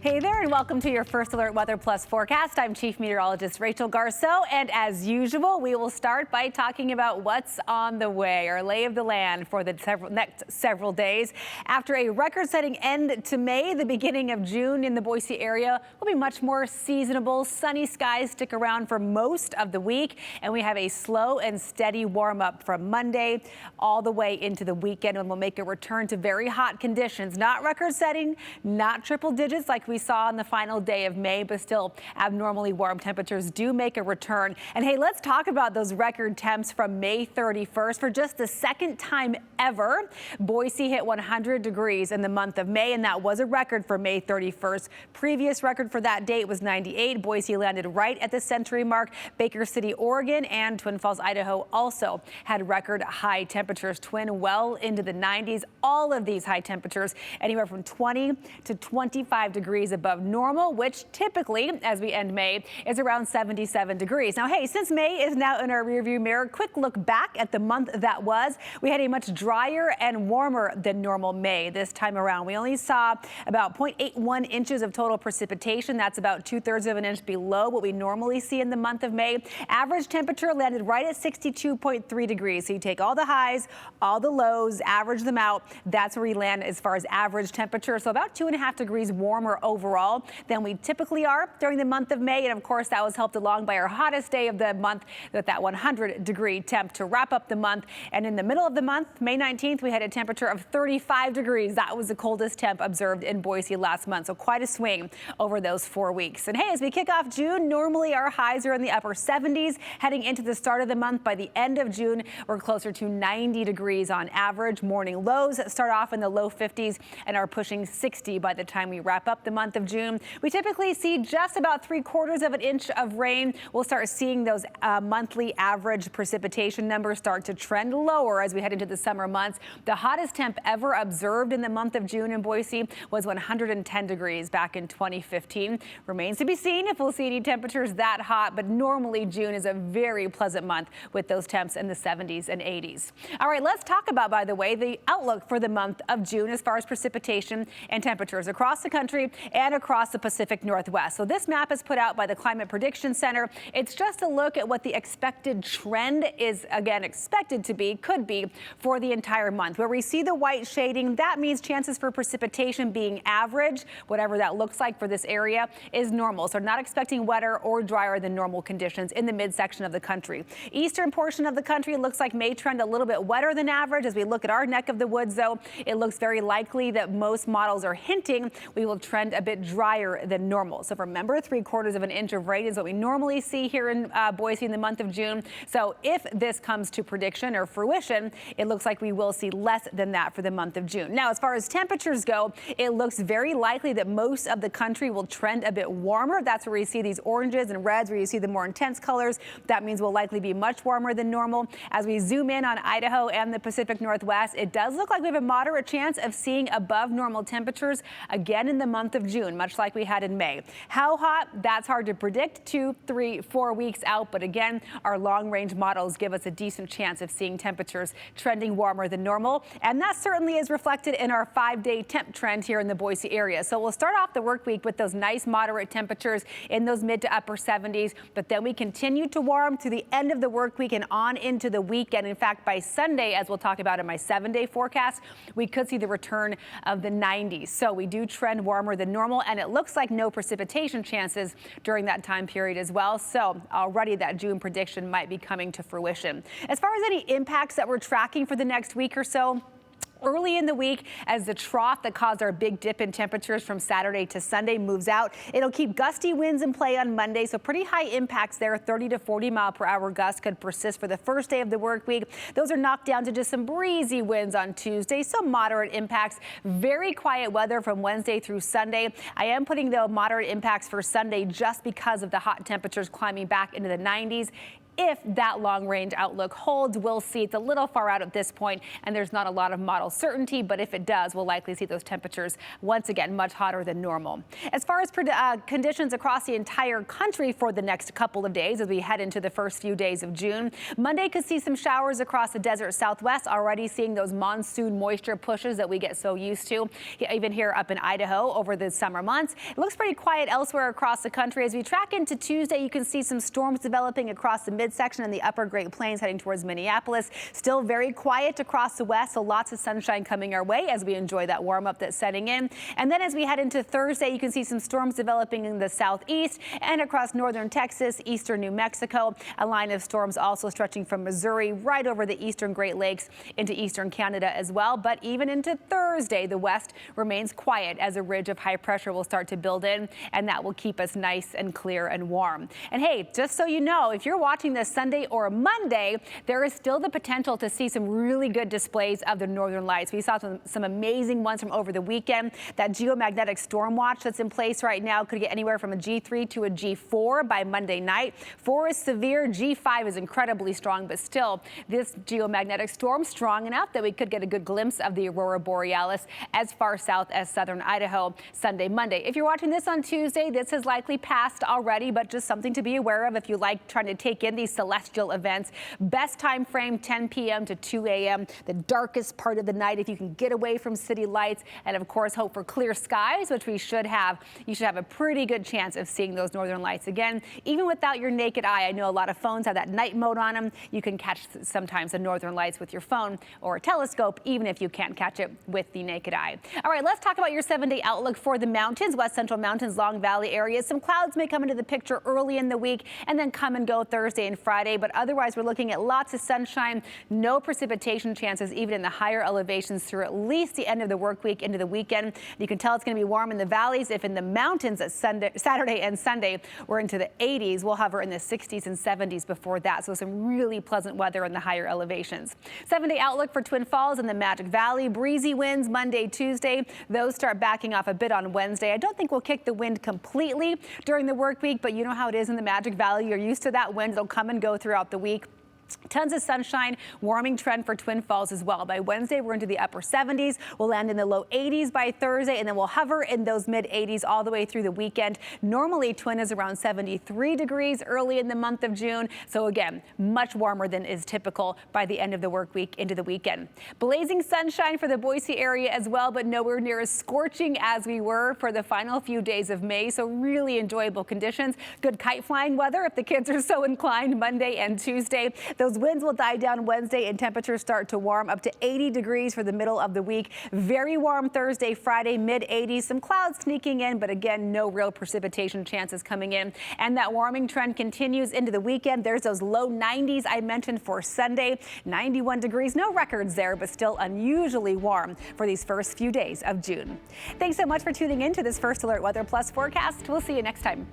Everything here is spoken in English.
Hey there, and welcome to your First Alert Weather Plus forecast. I'm Chief Meteorologist Rachel Garceau, and as usual, we will start by talking about what's on the way, our lay of the land for the next several days. After a record-setting end to May, the beginning of June in the Boise area will be much more seasonable. Sunny skies stick around for most of the week, and we have a slow and steady warm-up from Monday all the way into the weekend, and we'll make a return to very hot conditions. Not record-setting, not triple digits like we saw on the final day of May, but still abnormally warm temperatures do make a return. And hey, let's talk about those record temps from May 31st. For just the second time ever, Boise hit 100 degrees in the month of May, and that was a record for May 31st. Previous record for that date was 98. Boise landed right at the century mark. Baker City, Oregon, and Twin Falls, Idaho also had record high temperatures. Twin well into the 90s. All of these high temperatures anywhere from 20 to 25 degrees above normal, which typically, as we end May, is around 77 degrees. Now, hey, since May is now in our rearview mirror, quick look back at the month that was. We had a much drier and warmer than normal May this time around. We only saw about 0.81 inches of total precipitation. That's about 2/3 of an inch below what we normally see in the month of May. Average temperature landed right at 62.3 degrees. So you take all the highs, all the lows, average them out. That's where we land as far as average temperature. So about 2.5 degrees warmer overall than we typically are during the month of May. And of course, that was helped along by our hottest day of the month with that 100-degree temp to wrap up the month. And in the middle of the month, May 19th, we had a temperature of 35 degrees. That was the coldest temp observed in Boise last month. So quite a swing over those 4 weeks. And hey, as we kick off June, normally our highs are in the upper 70s. Heading into the start of the month, by the end of June, we're closer to 90 degrees on average. Morning lows start off in the low 50s and are pushing 60 by the time we wrap up the month of June. We typically see just about 3/4 of an inch of rain. We'll start seeing those monthly average precipitation numbers start to trend lower as we head into the summer months. The hottest temp ever observed in the month of June in Boise was 110 degrees back in 2015. Remains to be seen if we'll see any temperatures that hot, but normally June is a very pleasant month with those temps in the 70s and 80s. All right, let's talk about, by the way, the outlook for the month of June as far as precipitation and temperatures across the country and across the Pacific Northwest. So this map is put out by the Climate Prediction Center. It's just a look at what the expected trend is, again, expected to be, could be, for the entire month. Where we see the white shading, that means chances for precipitation being average, whatever that looks like for this area, is normal. So not expecting wetter or drier than normal conditions in the midsection of the country. Eastern portion of the country looks like may trend a little bit wetter than average. As we look at our neck of the woods, though, it looks very likely that most models are hinting we will trend a bit drier than normal. So remember, 3/4 of an inch of rain is what we normally see here in Boise in the month of June. So if this comes to prediction or fruition, it looks like we will see less than that for the month of June. Now, as far as temperatures go, it looks very likely that most of the country will trend a bit warmer. That's where you see these oranges and reds, where you see the more intense colors. That means we'll likely be much warmer than normal. As we zoom in on Idaho and the Pacific Northwest, it does look like we have a moderate chance of seeing above normal temperatures again in the month of June, much like we had in May. How hot? That's hard to predict 2, 3, 4 weeks out. But again, our long-range models give us a decent chance of seeing temperatures trending warmer than normal. And that certainly is reflected in our 5-day temp trend here in the Boise area. So we'll start off the work week with those nice moderate temperatures in those mid to upper 70s. But then we continue to warm to the end of the work week and on into the weekend. In fact, by Sunday, as we'll talk about in my 7-day forecast, we could see the return of the 90s. So we do trend warmer than normal, and it looks like no precipitation chances during that time period as well. So already that June prediction might be coming to fruition. As far as any impacts that we're tracking for the next week or so, early in the week, as the trough that caused our big dip in temperatures from Saturday to Sunday moves out, it'll keep gusty winds in play on Monday, so pretty high impacts there. 30 to 40 mile per hour gusts could persist for the first day of the work week. Those are knocked down to just some breezy winds on Tuesday, some moderate impacts. Very quiet weather from Wednesday through Sunday. I am putting the moderate impacts for Sunday just because of the hot temperatures climbing back into the 90s. If that long-range outlook holds, we'll see. It's a little far out at this point, and there's not a lot of model certainty, but if it does, we'll likely see those temperatures once again much hotter than normal. As far as conditions across the entire country for the next couple of days as we head into the first few days of June, Monday could see some showers across the desert Southwest, already seeing those monsoon moisture pushes that we get so used to, even here up in Idaho over the summer months. It looks pretty quiet elsewhere across the country. As we track into Tuesday, you can see some storms developing across the midsection and the upper Great Plains heading towards Minneapolis. Still very quiet across the west, so lots of sunshine coming our way as we enjoy that warm up that's setting in. And then as we head into Thursday, you can see some storms developing in the southeast and across northern Texas, eastern New Mexico. A line of storms also stretching from Missouri right over the eastern Great Lakes into eastern Canada as well. But even into Thursday, the west remains quiet as a ridge of high pressure will start to build in, and that will keep us nice and clear and warm. And hey, just so you know, if you're watching this Sunday or Monday, there is still the potential to see some really good displays of the northern lights. We saw some amazing ones from over the weekend. That geomagnetic storm watch that's in place right now could get anywhere from a G3 to a G4 by Monday night. 4 is severe, G5 is incredibly strong, but still this geomagnetic storm strong enough that we could get a good glimpse of the aurora borealis as far south as southern Idaho Sunday, Monday. If you're watching this on Tuesday, this has likely passed already, but just something to be aware of if you like trying to take in these celestial events. Best time frame 10 p.m. to 2 a.m., the darkest part of the night if you can get away from city lights, and of course hope for clear skies, which we should have. You should have a pretty good chance of seeing those northern lights again, even without your naked eye. I know a lot of phones have that night mode on them. You can catch sometimes the northern lights with your phone or a telescope, even if you can't catch it with the naked eye. All right, let's talk about your 7-day outlook for the mountains, West Central Mountains, Long Valley areas. Some clouds may come into the picture early in the week and then come and go Thursday and Friday, but otherwise we're looking at lots of sunshine, no precipitation chances even in the higher elevations through at least the end of the work week into the weekend. You can tell it's going to be warm in the valleys. If in the mountains at Saturday and Sunday we're into the 80s, we'll hover in the 60s and 70s before that, so some really pleasant weather in the higher elevations. 7-day outlook for Twin Falls and the Magic Valley. Breezy winds Monday, Tuesday. Those start backing off a bit on Wednesday. I don't think we'll kick the wind completely during the work week, but you know how it is in the Magic Valley. You're used to that wind. It'll come and go throughout the week. Tons of sunshine, warming trend for Twin Falls as well. By Wednesday, we're into the upper 70s. We'll land in the low 80s by Thursday, and then we'll hover in those mid 80s all the way through the weekend. Normally, Twin is around 73 degrees early in the month of June. So again, much warmer than is typical by the end of the work week into the weekend. Blazing sunshine for the Boise area as well, but nowhere near as scorching as we were for the final few days of May. So really enjoyable conditions. Good kite flying weather if the kids are so inclined Monday and Tuesday. Those winds will die down Wednesday and temperatures start to warm up to 80 degrees for the middle of the week. Very warm Thursday, Friday, mid 80s. Some clouds sneaking in, but again, no real precipitation chances coming in. And that warming trend continues into the weekend. There's those low 90s I mentioned for Sunday. 91 degrees, no records there, but still unusually warm for these first few days of June. Thanks so much for tuning in to this First Alert Weather Plus forecast. We'll see you next time.